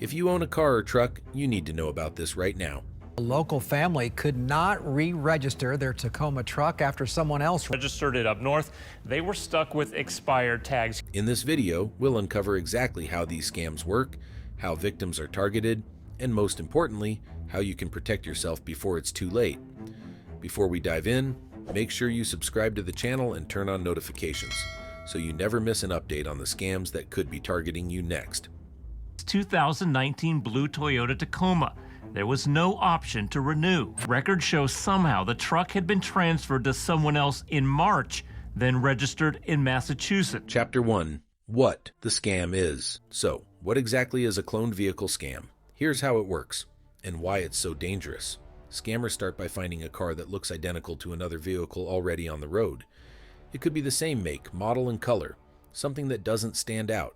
If you own a car or truck, you need to know about this right now. A local family could not re-register their Tacoma truck after someone else registered it up north. They were stuck with expired tags. In this video, we'll uncover exactly how these scams work, how victims are targeted, and most importantly, how you can protect yourself before it's too late. Before we dive in, make sure you subscribe to the channel and turn on notifications so you never miss an update on the scams that could be targeting you next. 2019 blue Toyota Tacoma. There was no option to renew. Records show somehow the truck had been transferred to someone else in March, then registered in Massachusetts. Chapter 1. What the scam is. So, what exactly is a cloned vehicle scam? Here's how it works, and why it's so dangerous. Scammers start by finding a car that looks identical to another vehicle already on the road. It could be the same make, model, and color, something that doesn't stand out.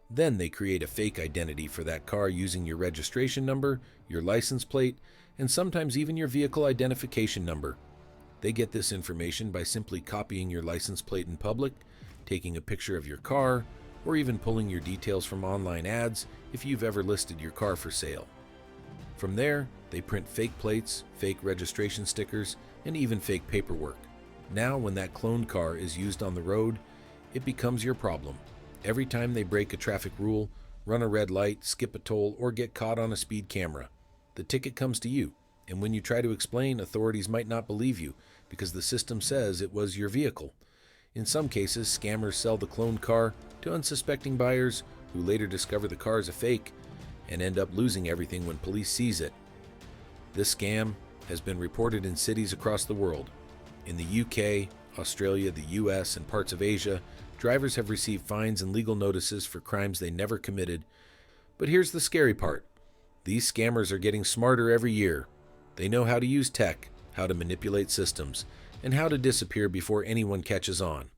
Then they create a fake identity for that car using your registration number, your license plate, and sometimes even your vehicle identification number. They get this information by simply copying your license plate in public, taking a picture of your car, or even pulling your details from online ads if you've ever listed your car for sale. From there, they print fake plates, fake registration stickers, and even fake paperwork. Now, when that cloned car is used on the road, it becomes your problem. Every time they break a traffic rule, run a red light, skip a toll, or get caught on a speed camera, the ticket comes to you. And when you try to explain, authorities might not believe you because the system says it was your vehicle. In some cases, scammers sell the cloned car to unsuspecting buyers who later discover the car is a fake and end up losing everything when police seize it. This scam has been reported in cities across the world. In the UK, Australia, the US, and parts of Asia, drivers have received fines and legal notices for crimes they never committed. But here's the scary part. These scammers are getting smarter every year. They know how to use tech, how to manipulate systems, and how to disappear before anyone catches on.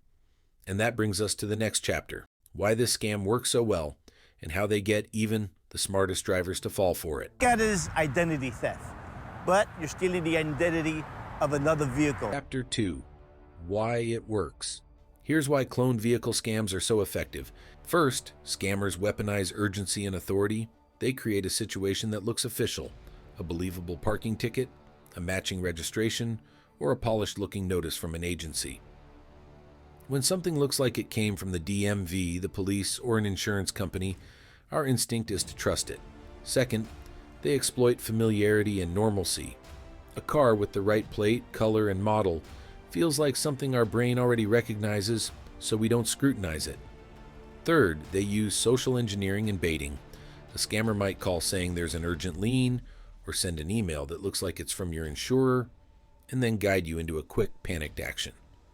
And that brings us to the next chapter, why this scam works so well, and how they get even the smartest drivers to fall for it. That is identity theft, but you're stealing the identity of another vehicle. Chapter 2. Why it works. Here's why cloned vehicle scams are so effective. First, scammers weaponize urgency and authority. They create a situation that looks official, a believable parking ticket, a matching registration, or a polished-looking notice from an agency. When something looks like it came from the DMV, the police, or an insurance company, our instinct is to trust it. Second, they exploit familiarity and normalcy. A car with the right plate, color, and model feels like something our brain already recognizes, so we don't scrutinize it. Third, they use social engineering and baiting. A scammer might call saying there's an urgent lien, or send an email that looks like it's from your insurer, and then guide you into a quick, panicked action.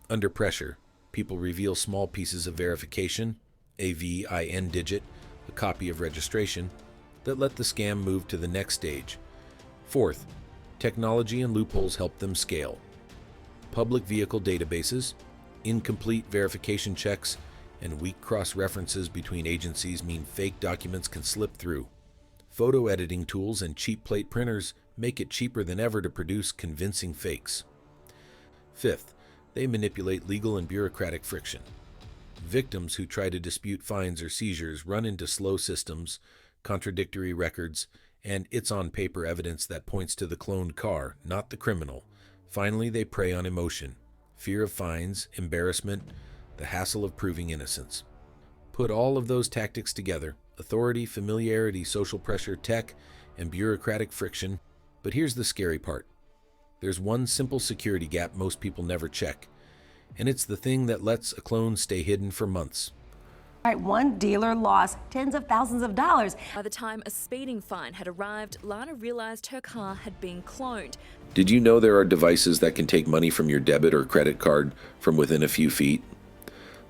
Under pressure, people reveal small pieces of verification, a VIN digit, a copy of registration, that let the scam move to the next stage. Fourth, technology and loopholes help them scale. Public vehicle databases, incomplete verification checks, and weak cross-references between agencies mean fake documents can slip through. Photo editing tools and cheap plate printers make it cheaper than ever to produce convincing fakes. Fifth, they manipulate legal and bureaucratic friction. Victims who try to dispute fines or seizures run into slow systems, contradictory records, and it's-on-paper evidence that points to the cloned car, not the criminal. Finally, they prey on emotion, fear of fines, embarrassment, the hassle of proving innocence. Put all of those tactics together, authority, familiarity, social pressure, tech, and bureaucratic friction. But here's the scary part. There's one simple security gap most people never check, and it's the thing that lets a clone stay hidden for months. One dealer lost tens of thousands of dollars. By the time a speeding fine had arrived, Lana realized her car had been cloned. Did you know there are devices that can take money from your debit or credit card from within a few feet?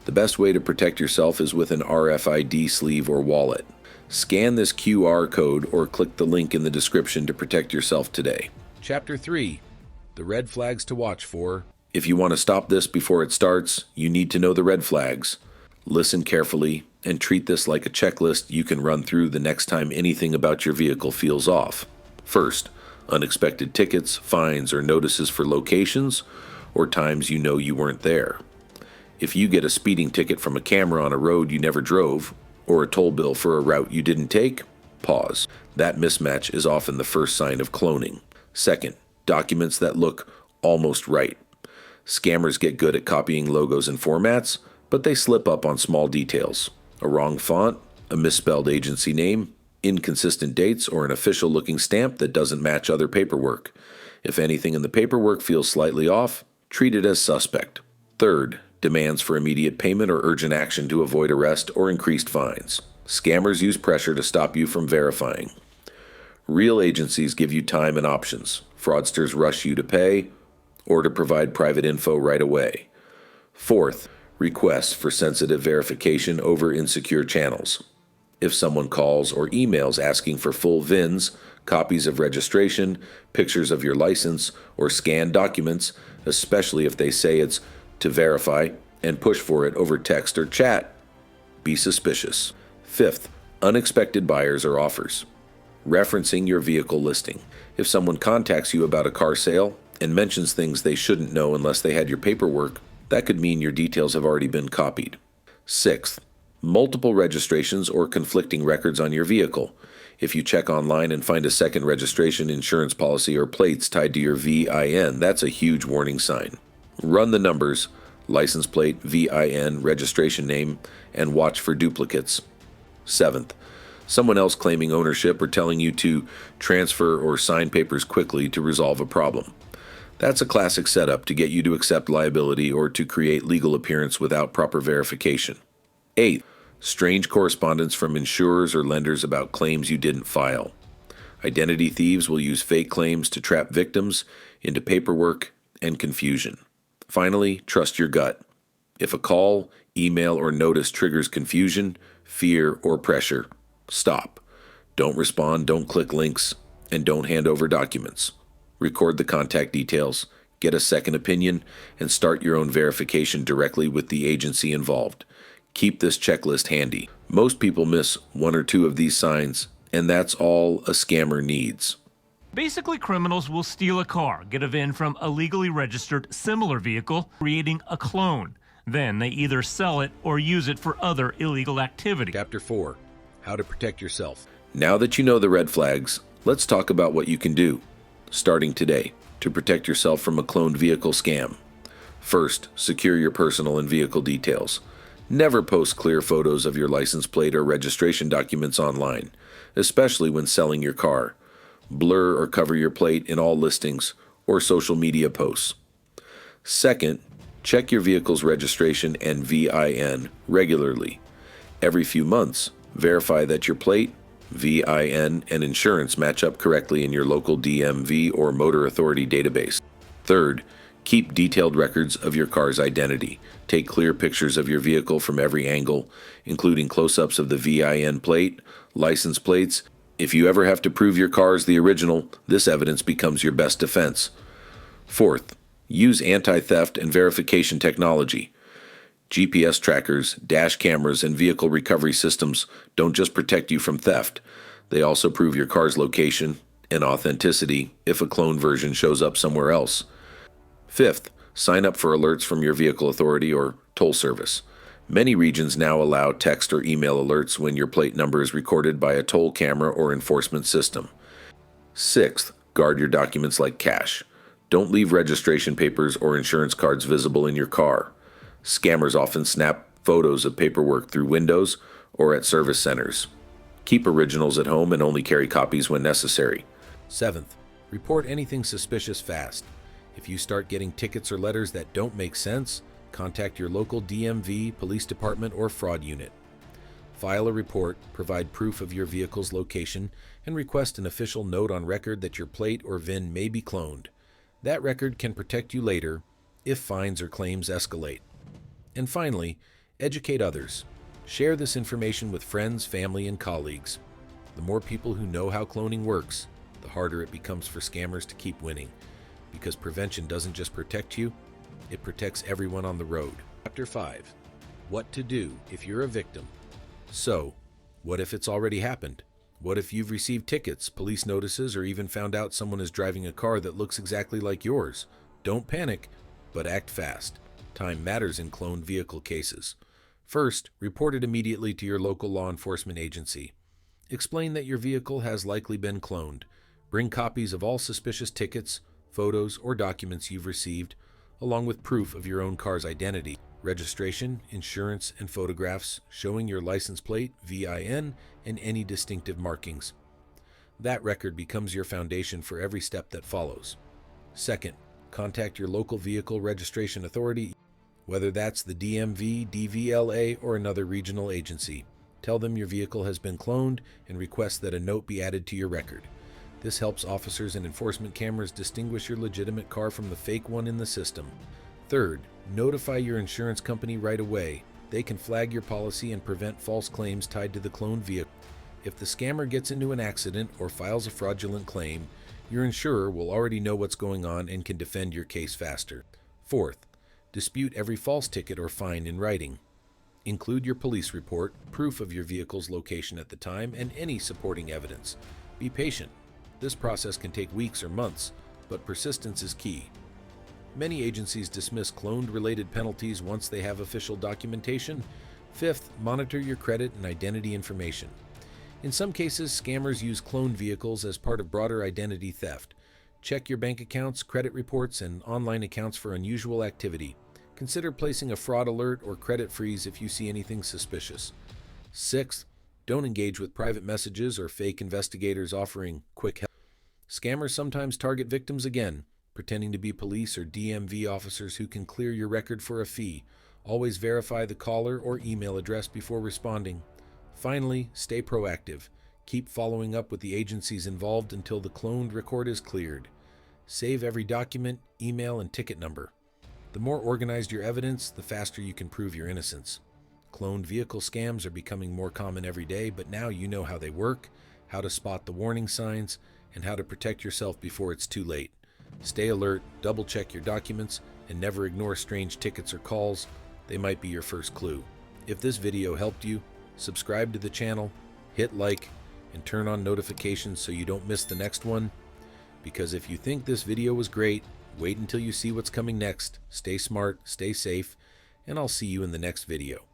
The best way to protect yourself is with an RFID sleeve or wallet. Scan this QR code or click the link in the description to protect yourself today. Chapter 3. The red flags to watch for. If you want to stop this before it starts, you need to know the red flags. Listen carefully and treat this like a checklist you can run through the next time anything about your vehicle feels off. First, unexpected tickets, fines, or notices for locations or times you know you weren't there. If you get a speeding ticket from a camera on a road you never drove, or a toll bill for a route you didn't take, Pause. That mismatch is often the first sign of cloning. Second, documents that look almost right. Scammers get good at copying logos and formats, but they slip up on small details. A wrong font, a misspelled agency name, inconsistent dates, or an official-looking stamp that doesn't match other paperwork. If anything in the paperwork feels slightly off, treat it as suspect. Third, demands for immediate payment or urgent action to avoid arrest or increased fines. Scammers use pressure to stop you from verifying. Real agencies give you time and options. Fraudsters rush you to pay or to provide private info right away. Fourth, requests for sensitive verification over insecure channels. If someone calls or emails asking for full VINs, copies of registration, pictures of your license, or scanned documents, especially if they say it's to verify and push for it over text or chat, be suspicious. Fifth, unexpected buyers or offers. Referencing your vehicle listing. If someone contacts you about a car sale and mentions things they shouldn't know unless they had your paperwork, that could mean your details have already been copied. Sixth, multiple registrations or conflicting records on your vehicle. If you check online and find a second registration, insurance policy, or plates tied to your VIN, that's a huge warning sign. Run the numbers, license plate, VIN, registration name, and watch for duplicates. Seventh, someone else claiming ownership or telling you to transfer or sign papers quickly to resolve a problem. That's a classic setup to get you to accept liability or to create legal appearance without proper verification. Eighth, strange correspondence from insurers or lenders about claims you didn't file. Identity thieves will use fake claims to trap victims into paperwork and confusion. Finally, trust your gut. If a call, email, or notice triggers confusion, fear, or pressure, stop. Don't respond, don't click links, and don't hand over documents. Record the contact details, get a second opinion, and start your own verification directly with the agency involved. Keep this checklist handy. Most people miss one or two of these signs, and that's all a scammer needs. Basically, criminals will steal a car, get a VIN from a legally registered similar vehicle, creating a clone. Then they either sell it or use it for other illegal activity. Chapter 4. How to protect yourself. Now that you know the red flags, let's talk about what you can do, starting today, to protect yourself from a cloned vehicle scam. First, secure your personal and vehicle details. Never post clear photos of your license plate or registration documents online, especially when selling your car. Blur or cover your plate in all listings or social media posts. Second, check your vehicle's registration and VIN regularly. Every few months, verify that your plate, VIN, and insurance match up correctly in your local DMV or Motor Authority database. Third, keep detailed records of your car's identity. Take clear pictures of your vehicle from every angle, including close-ups of the VIN plate, license plates. If you ever have to prove your car is the original, this evidence becomes your best defense. Fourth, use anti-theft and verification technology. GPS trackers, dash cameras, and vehicle recovery systems don't just protect you from theft. They also prove your car's location and authenticity if a clone version shows up somewhere else. Fifth, sign up for alerts from your vehicle authority or toll service. Many regions now allow text or email alerts when your plate number is recorded by a toll camera or enforcement system. Sixth, guard your documents like cash. Don't leave registration papers or insurance cards visible in your car. Scammers often snap photos of paperwork through windows or at service centers. Keep originals at home and only carry copies when necessary. Seventh, report anything suspicious fast. If you start getting tickets or letters that don't make sense, contact your local DMV, police department, or fraud unit. File a report, provide proof of your vehicle's location, and request an official note on record that your plate or VIN may be cloned. That record can protect you later if fines or claims escalate. And finally, educate others. Share this information with friends, family, and colleagues. The more people who know how cloning works, the harder it becomes for scammers to keep winning. Because prevention doesn't just protect you, it protects everyone on the road. Chapter 5. What to do if you're a victim. So, what if it's already happened? What if you've received tickets, police notices, or even found out someone is driving a car that looks exactly like yours? Don't panic, but act fast. Time matters in cloned vehicle cases. First, report it immediately to your local law enforcement agency. Explain that your vehicle has likely been cloned. Bring copies of all suspicious tickets, photos, or documents you've received, along with proof of your own car's identity, registration, insurance, and photographs showing your license plate, VIN, and any distinctive markings. That record becomes your foundation for every step that follows. Second, contact your local vehicle registration authority, whether that's the DMV, DVLA, or another regional agency. Tell them your vehicle has been cloned and request that a note be added to your record. This helps officers and enforcement cameras distinguish your legitimate car from the fake one in the system. Third, notify your insurance company right away. They can flag your policy and prevent false claims tied to the cloned vehicle. If the scammer gets into an accident or files a fraudulent claim, your insurer will already know what's going on and can defend your case faster. Fourth, dispute every false ticket or fine in writing. Include your police report, proof of your vehicle's location at the time, and any supporting evidence. Be patient. This process can take weeks or months, but persistence is key. Many agencies dismiss cloned-related penalties once they have official documentation. Fifth, monitor your credit and identity information. In some cases, scammers use cloned vehicles as part of broader identity theft. Check your bank accounts, credit reports, and online accounts for unusual activity. Consider placing a fraud alert or credit freeze if you see anything suspicious. Sixth, don't engage with private messages or fake investigators offering quick help. Scammers sometimes target victims again, pretending to be police or DMV officers who can clear your record for a fee. Always verify the caller or email address before responding. Finally, stay proactive. Keep following up with the agencies involved until the cloned record is cleared. Save every document, email, and ticket number. The more organized your evidence, the faster you can prove your innocence. Cloned vehicle scams are becoming more common every day, but now you know how they work, how to spot the warning signs, and how to protect yourself before it's too late. Stay alert, double-check your documents, and never ignore strange tickets or calls. They might be your first clue. If this video helped you, subscribe to the channel, hit like, and turn on notifications so you don't miss the next one. Because if you think this video was great, wait until you see what's coming next. Stay smart, stay safe, and I'll see you in the next video.